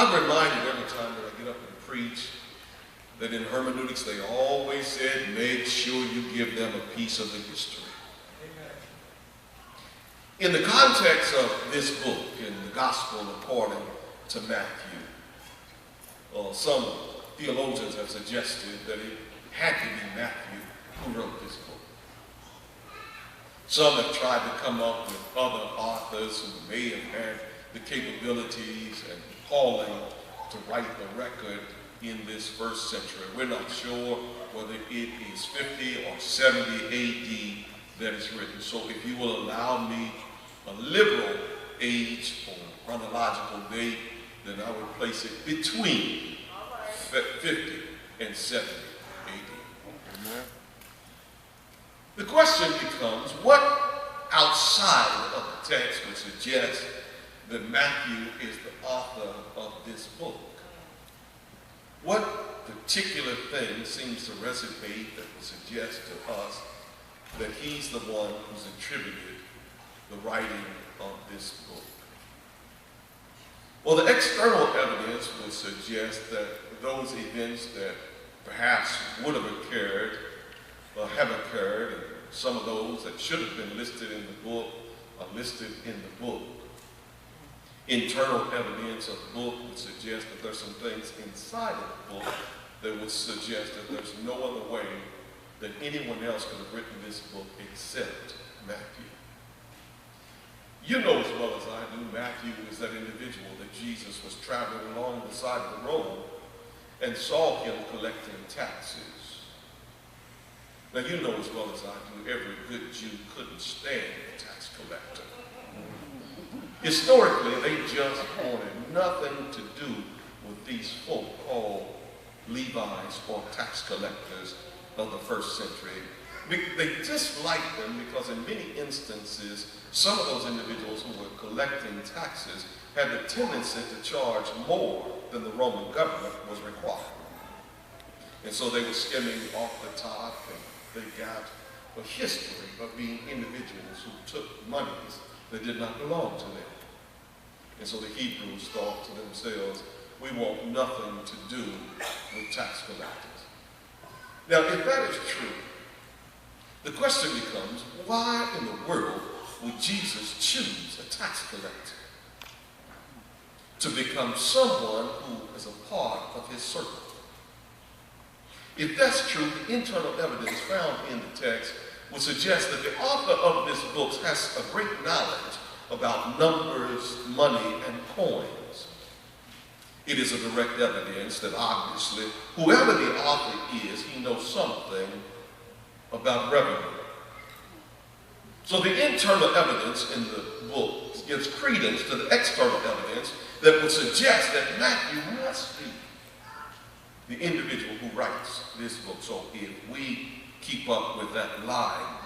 I'm reminded every time that I get up and preach that in hermeneutics they always said, make sure you give them a piece of the history. In the context of this book, in the Gospel according to Matthew, some theologians have suggested that it had to be Matthew who wrote this book. Some have tried to come up with other authors who may have had the capabilities and calling to write the record in this first century. We're not sure whether it is 50 or 70 AD that is written. So if you will allow me a liberal age or chronological date, then I would place it between 50 and 70 AD. Amen. The question becomes, what outside of the text would suggest that Matthew is the author of this book? What particular thing seems to resonate that would suggest to us that he's the one who's attributed the writing of this book? Well, the external evidence would suggest that those events that perhaps would have occurred or have occurred, and some of those that should have been listed in the book are listed in the book. Internal evidence of the book would suggest that there's some things inside of the book that would suggest that there's no other way that anyone else could have written this book except Matthew. You know as well as I do, Matthew is that individual that Jesus was traveling along the side of the road and saw him collecting taxes. Now you know as well as I do, every good Jew couldn't stand a tax collector. Historically, they just wanted nothing to do with these folk called Levites or tax collectors of the first century. They disliked them because in many instances, some of those individuals who were collecting taxes had the tendency to charge more than the Roman government was required. And so they were skimming off the top, and they got a history of being individuals who took monies that did not belong to them. And so the Hebrews thought to themselves, we want nothing to do with tax collectors. Now, if that is true, the question becomes, why in the world would Jesus choose a tax collector to become someone who is a part of his circle? If that's true, the internal evidence found in the text would suggest that the author of this book has a great knowledge about numbers, money, and coins. It is a direct evidence that obviously, whoever the author is, he knows something about revenue. So the internal evidence in the book gives credence to the external evidence that would suggest that Matthew must be the individual who writes this book. So if we keep up with that line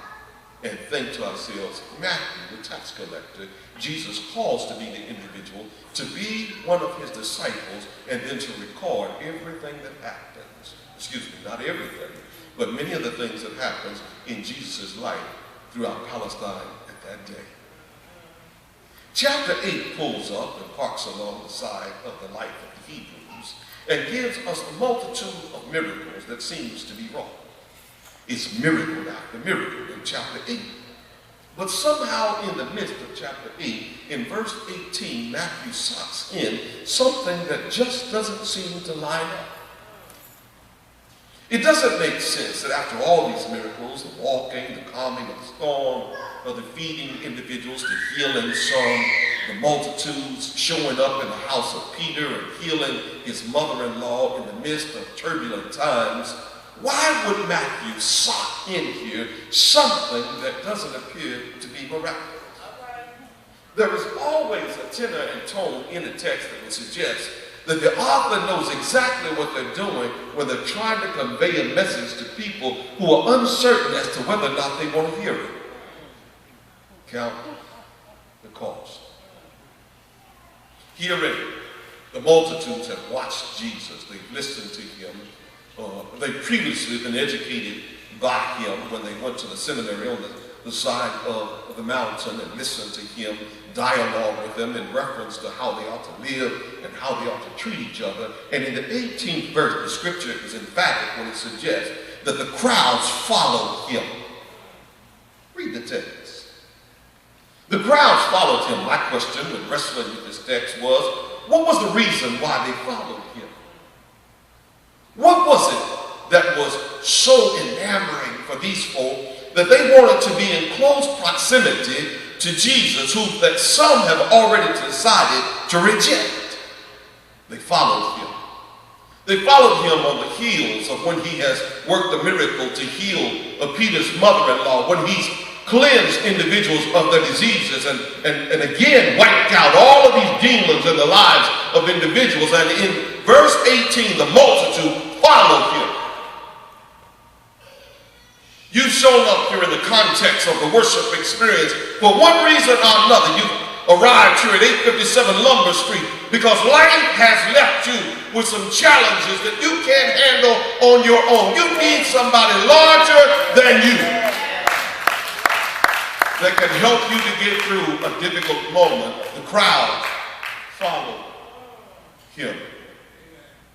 and think to ourselves, Matthew, the tax collector, Jesus calls to be the individual, to be one of his disciples, and then to record everything that happens. Excuse me, not everything, but many of the things that happens in Jesus' life throughout Palestine at that day. Chapter 8 pulls up and parks along the side of the life of the Hebrews and gives us a multitude of miracles that seems to be wrong. It's miracle after miracle in chapter 8. But somehow in the midst of chapter 8, in verse 18, Matthew sucks in something that just doesn't seem to line up. It doesn't make sense that after all these miracles, the walking, the calming of the storm, of the feeding individuals, the healing some, the multitudes showing up in the house of Peter and healing his mother-in-law in the midst of turbulent times, why would Matthew sock in here something that doesn't appear to be miraculous? There is always a tenor and tone in the text that would suggest that the author knows exactly what they're doing when they're trying to convey a message to people who are uncertain as to whether or not they want to hear it. Count the cost. Herein, the multitudes have watched Jesus. They've listened to him. They've previously been educated by him when they went to the seminary on the the side of the mountain and listen to him dialogue with them in reference to how they ought to live and how they ought to treat each other. And in the 18th verse, the scripture is emphatic when it suggests that the crowds followed him. Read the text. The crowds followed him. My question when wrestling with this text was, what was the reason why they followed him? What was it that was so enamoring for these folk that they wanted to be in close proximity to Jesus, who that some have already decided to reject? They followed him. They followed him on the heels of when he has worked a miracle to heal Peter's mother-in-law, when he's cleansed individuals of their diseases and again wiped out all of these demons in the lives of individuals. And in verse 18, the multitude followed him. You've shown up here in the context of the worship experience for one reason or another. You arrived here at 857 Lumber Street because life has left you with some challenges that you can't handle on your own. You need somebody larger than you that can help you to get through a difficult moment. The crowd followed him.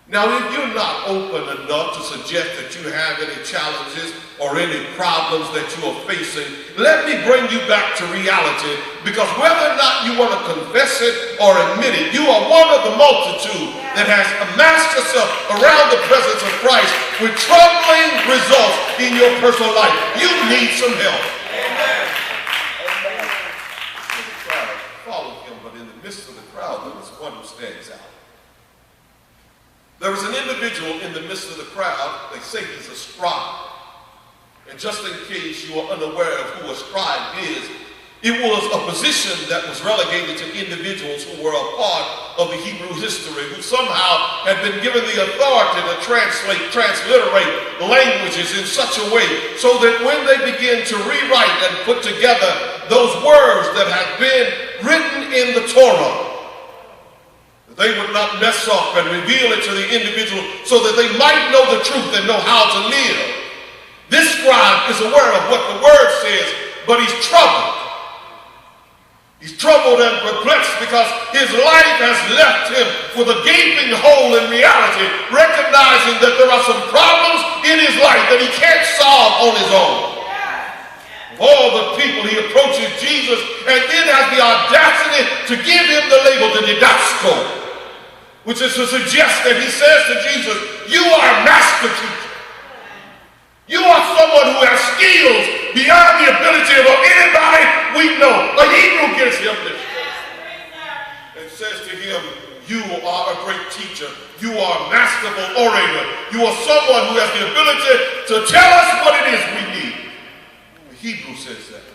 Now, if you're not open enough to suggest that you have any challenges or any problems that you are facing, let me bring you back to reality, because whether or not you want to confess it or admit it, you are one of the multitude that has amassed yourself around the presence of Christ with troubling results in your personal life. You need some help. Amen. So the crowd followed him, but in the midst of the crowd, there was one who stands out. There was an individual in the midst of the crowd. They say he's a scribe. And just in case you are unaware of who a scribe is, it was a position that was relegated to individuals who were a part of the Hebrew history, who somehow had been given the authority to transliterate languages in such a way so that when they begin to rewrite and put together those words that had been written in the Torah, they would not mess up and reveal it to the individual so that they might know the truth and know how to live. This scribe is aware of what the word says, but he's troubled. He's troubled and perplexed because his life has left him with a gaping hole in reality, recognizing that there are some problems in his life that he can't solve on his own. All the people, he approaches Jesus and then has the audacity to give him the label, the didasco, which is to suggest that he says to Jesus, you are a master teacher. You are someone who has skills beyond the ability of anybody we know. A Hebrew gives him this and says to him, you are a great teacher. You are a masterful orator. You are someone who has the ability to tell us what it is we need. The Hebrew says that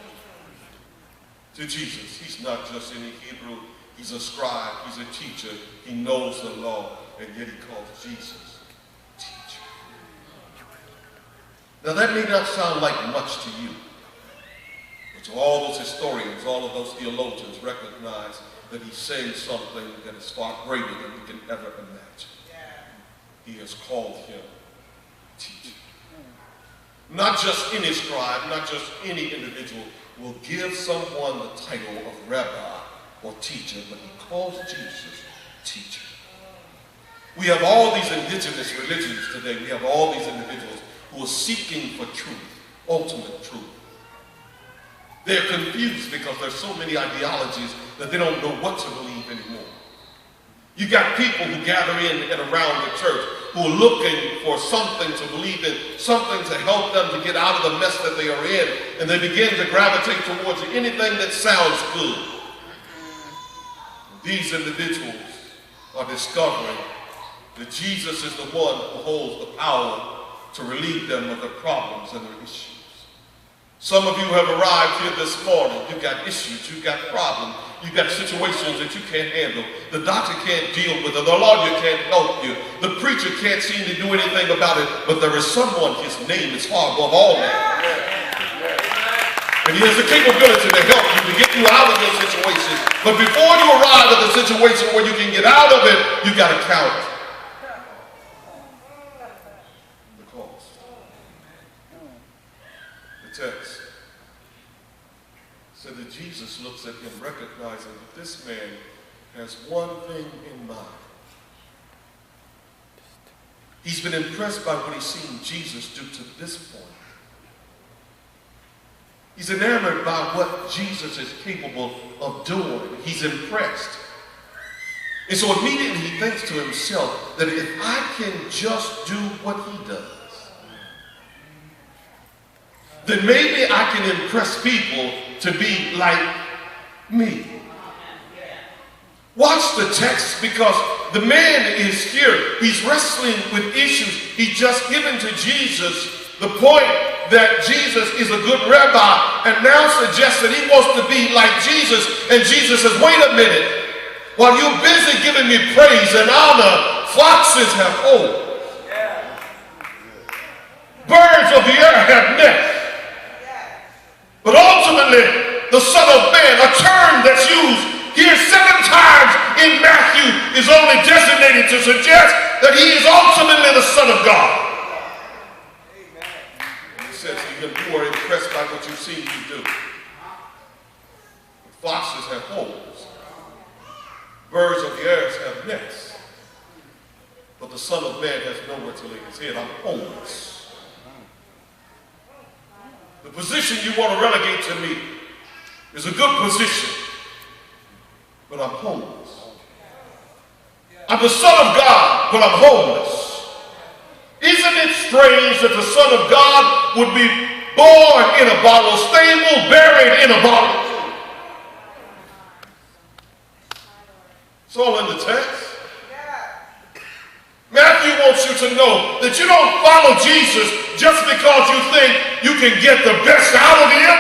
to Jesus. He's not just any Hebrew. He's a scribe, he's a teacher, he knows the law, and yet he calls Jesus teacher. Now that may not sound like much to you, but to all those historians, all of those theologians recognize that he's saying something that is far greater than we can ever imagine. He has called him teacher. Not just any scribe, not just any individual will give someone the title of rabbi or teacher, but he calls Jesus teacher. We have all these indigenous religions today. We have all these individuals who are seeking for truth, ultimate truth. They're confused because there's so many ideologies that they don't know what to believe anymore. You got people who gather in and around the church who are looking for something to believe in, something to help them to get out of the mess that they are in, and they begin to gravitate towards anything that sounds good. These individuals are discovering that Jesus is the one who holds the power to relieve them of their problems and their issues. Some of you have arrived here this morning. You've got issues, you've got problems, you've got situations that you can't handle. The doctor can't deal with it, the lawyer can't help you, the preacher can't seem to do anything about it, but there is someone, his name is far above all names. And he has the capability to help you, to get you out of those situations. But before you arrive at the situation where you can get out of it, you've got to count the cost. The text Jesus looks at him, recognizing that this man has one thing in mind. He's been impressed by what he's seen Jesus do to this point. He's enamored by what Jesus is capable of doing. He's impressed. And so immediately he thinks to himself that if I can just do what he does, then maybe I can impress people to be like me. Watch the text, because the man is here. He's wrestling with issues. He's just given to Jesus the point that Jesus is a good rabbi, and now suggests that he wants to be like Jesus. And Jesus says, wait a minute. While you're busy giving me praise and honor, foxes have holes. Birds of the air have nests. But ultimately, the Son of Man, a term that's used here 7 times in Matthew, is only designated to suggest that he is ultimately the Son of God. And he says to him, you are impressed by what you've seen me do. Foxes have holes. Birds of the air have nests. But the Son of Man has nowhere to lay his head. I'm homeless. The position you want to relegate to me is a good position, but I'm homeless. I'm the Son of God, but I'm homeless. Isn't it strange that the Son of God would be born in a bottle, stable, buried in a bottle? It's all in the text. Matthew wants you to know that you don't follow Jesus just because you think you can get the best out of him.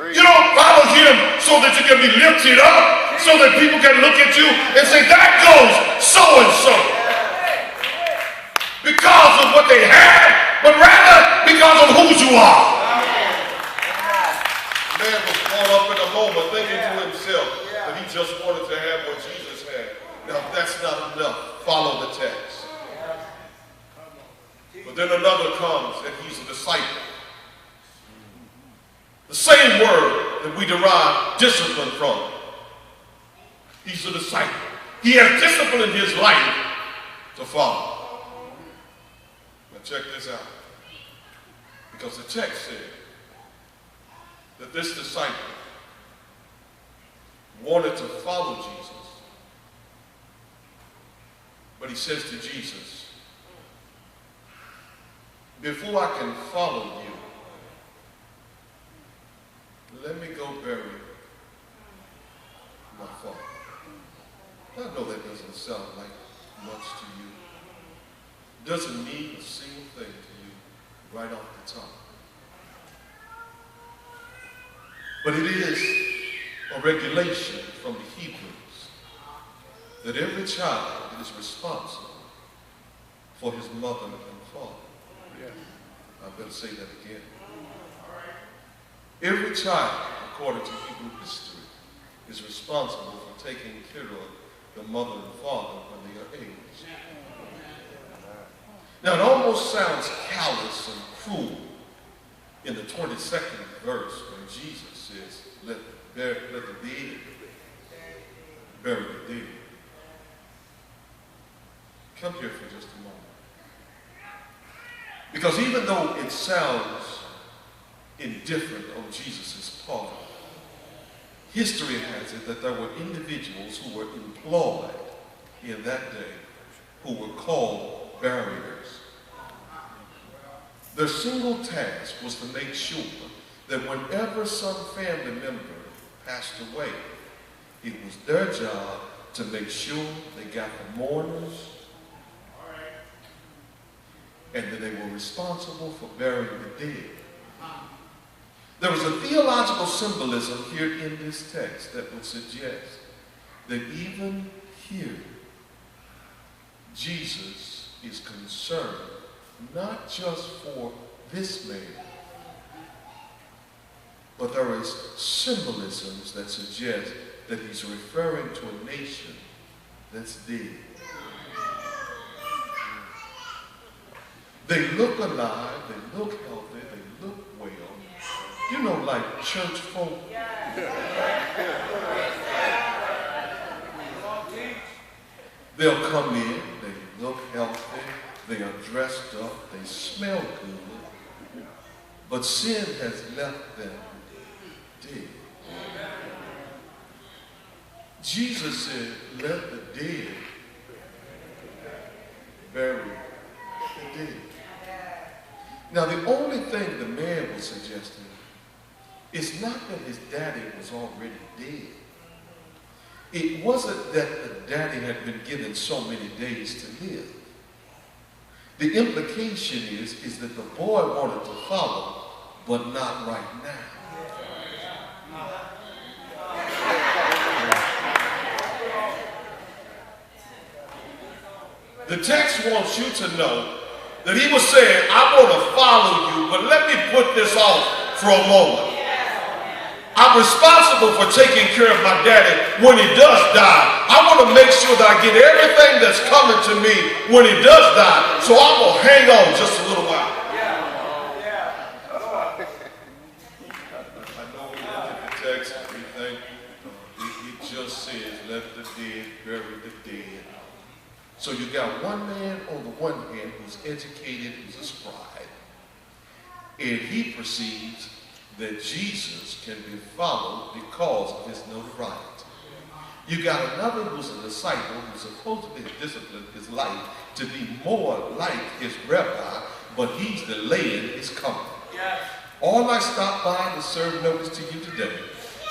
You don't follow him so that you can be lifted up, so that people can look at you and say, that goes so-and-so. Because of what they have, but rather because of who you are. Man was caught up in a moment thinking to himself that he just wanted to have what Jesus had. Now, if that's not enough, follow the text. But then another comes, and he's a disciple. The same word that we derive discipline from. He's a disciple. He has discipline in his life to follow. Now check this out. Because the text said that this disciple wanted to follow Jesus. But he says to Jesus, before I can follow you, let me go bury my father. I know that doesn't sound like much to you. Doesn't mean a single thing to you right off the top. But it is a regulation from the Hebrews that every child is responsible for his mother and father. I better say that again. Every child, according to Hebrew history, is responsible for taking care of the mother and father when they are aged. Now, it almost sounds callous and cruel in the 22nd verse when Jesus says, let the dead bury the dead. Come here for just a moment. Because even though it sounds indifferent on Jesus' part, history has it that there were individuals who were employed in that day who were called buriers. Their single task was to make sure that whenever some family member passed away, it was their job to make sure they got the mourners, and that they were responsible for burying the dead. There was a theological symbolism here in this text that would suggest that even here, Jesus is concerned not just for this man, but there is symbolisms that suggest that he's referring to a nation that's dead. They look alive, they look healthy, they look well, You know, like church folk. They'll come in, they look healthy, they are dressed up, they smell good, but sin has left them dead. Jesus said, let the dead bury the dead. Now, the only thing the man was suggesting is not that his daddy was already dead. It wasn't that the daddy had been given so many days to live. The implication is that the boy wanted to follow, but not right now. The text wants you to know that he was saying, I want to follow you, but let me put this off for a moment. I'm responsible for taking care of my daddy when he does die. I want to make sure that I get everything that's coming to me when he does die. So I'm going to hang on just a little while. I know we look at the text and we think it just says, let the dead bury the dead. So you got one man on the one hand who's educated, who's a scribe, and he perceives that Jesus can be followed because of his notoriety. You got another who's a disciple who's supposed to be disciplined his life to be more like his rabbi, but he's delaying his coming. Yes. All I stopped by to serve notice to you today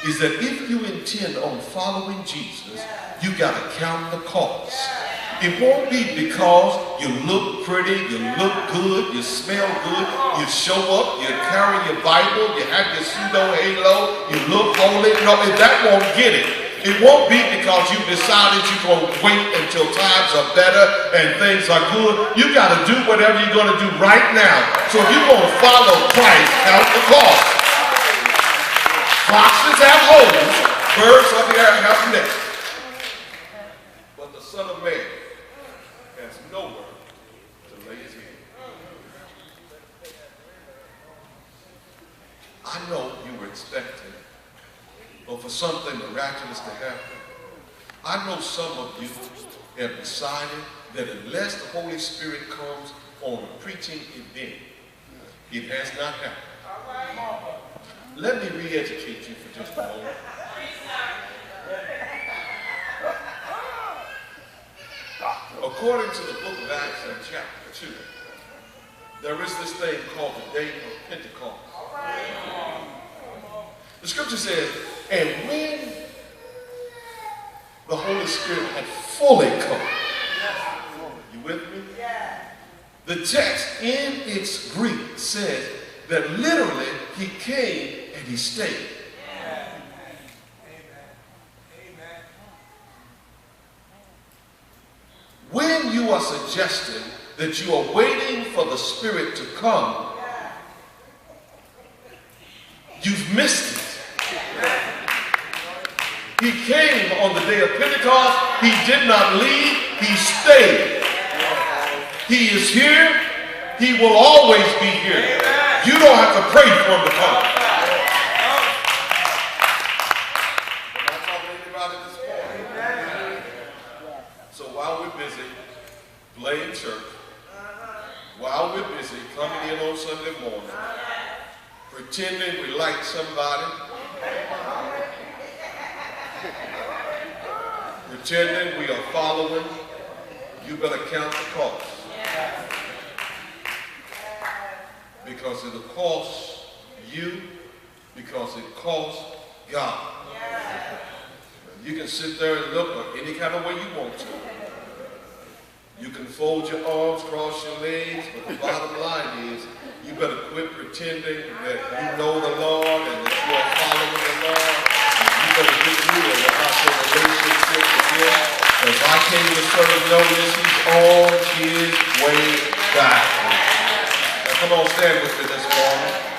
is that if you intend on following Jesus, you got to count the cost. It won't be because you look pretty, you look good, you smell good, you show up, you carry your Bible, you have your pseudo halo, you look holy. No, that won't get it. It won't be because you decided you're going to wait until times are better and things are good. You got to do whatever you're going to do right now. So if you're going to follow Christ, count the cost. Foxes have holes, birds of the air have nests. But the Son of Man has nowhere to lay his head. I know you were expecting for something miraculous to happen. I know some of you have decided that unless the Holy Spirit comes on a preaching event, it has not happened. Let me re-educate you for just a moment. According to the book of Acts in chapter 2, there is this thing called the day of Pentecost. The scripture says, and when the Holy Spirit had fully come, you with me? The text in its Greek says that literally he came and he stayed. When you are suggesting that you are waiting for the Spirit to come, you've missed it. He came on the day of Pentecost. He did not leave. He stayed. He is here. He will always be here. You don't have to pray for him to come. I'm not talking to anybody this morning. So while we're busy playing church, while we're busy coming in on Sunday morning, pretending we like somebody, pretending we are following, you better count the cost. Because it'll cost you, because it costs God. You can sit there and look any kind of way you want to. You can fold your arms, cross your legs, but the bottom line is you better quit pretending that you know the Lord and that you are following the Lord. You better get real about your relationship with him. If I came to serve notice, he's on his way back. Now come on, stand with me this morning.